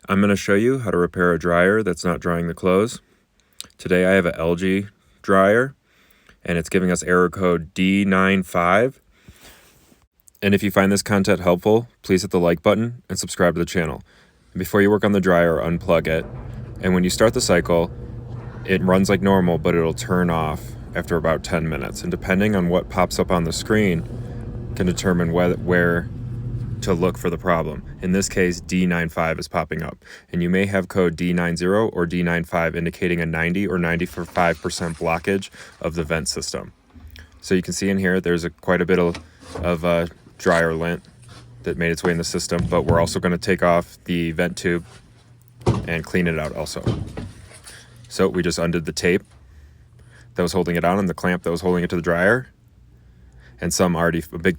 I'm going to show you how to repair a dryer that's not drying the clothes. Today I have an LG dryer and it's giving us error code D95. And if you find this content helpful, please hit the like button and subscribe to the channel. And before you work on the dryer, unplug it. And when you start the cycle, it runs like normal, but it'll turn off after about 10 minutes. And depending on what pops up on the screen can determine where to look for the problem. In this case, D95 is popping up, and you may have code D90 or D95 indicating a 90 or 95% blockage of the vent system. So you can see in here there's quite a bit of dryer lint that made its way in the system, but we're also going to take off the vent tube and clean it out also. So we just undid the tape that was holding it on and the clamp that was holding it to the dryer, and a big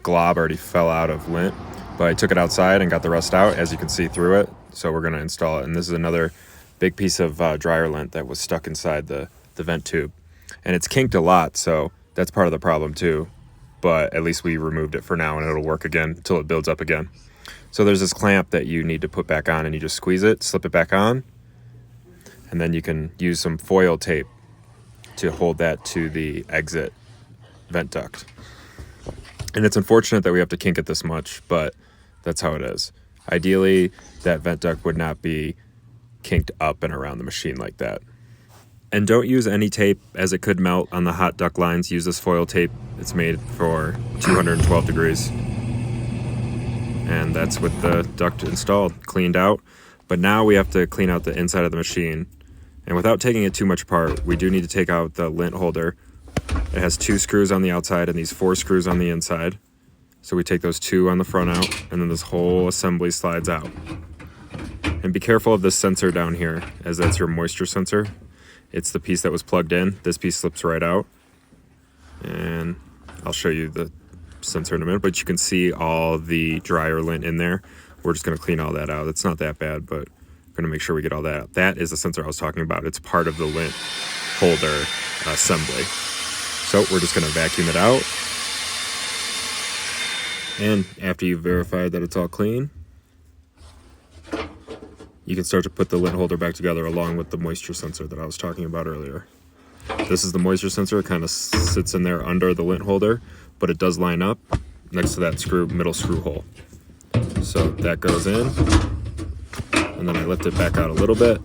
glob already fell out of lint, but I took it outside and got the rest out, as you can see through it. So we're going to install it, and this is another big piece of dryer lint that was stuck inside the vent tube, and it's kinked a lot, so that's part of the problem too, but at least we removed it for now and it'll work again until it builds up again. So there's this clamp that you need to put back on, and you just squeeze it, slip it back on, and then you can use some foil tape to hold that to the exit vent duct. And it's unfortunate that we have to kink it this much, but that's how it is. Ideally, that vent duct would not be kinked up and around the machine like that. And don't use any tape, as it could melt on the hot duct lines. Use this foil tape. It's made for 212 degrees. And that's with the duct installed, cleaned out. But now we have to clean out the inside of the machine. And without taking it too much apart, we do need to take out the lint holder. It has 2 screws on the outside and these 4 screws on the inside. So we take those 2 on the front out, and then this whole assembly slides out. And be careful of this sensor down here, as that's your moisture sensor. It's the piece that was plugged in. This piece slips right out. And I'll show you the sensor in a minute, but you can see all the dryer lint in there. We're just going to clean all that out. It's not that bad, but we're going to make sure we get all that out. That is the sensor I was talking about. It's part of the lint holder assembly. So we're just going to vacuum it out. And after you've verified that it's all clean, you can start to put the lint holder back together along with the moisture sensor that I was talking about earlier. This is the moisture sensor. It kind of sits in there under the lint holder, but it does line up next to that middle screw hole. So that goes in, and then I lift it back out a little bit,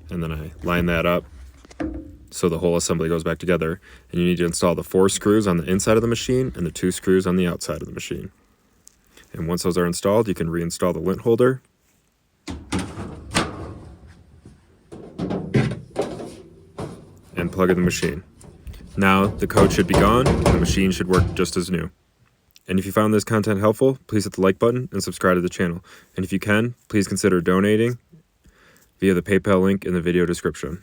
and then I line that up so the whole assembly goes back together. And you need to install the 4 screws on the inside of the machine and the 2 screws on the outside of the machine. And once those are installed, you can reinstall the lint holder. And plug in the machine. Now the code should be gone and the machine should work just as new. And if you found this content helpful, please hit the like button and subscribe to the channel. And if you can, please consider donating via the PayPal link in the video description.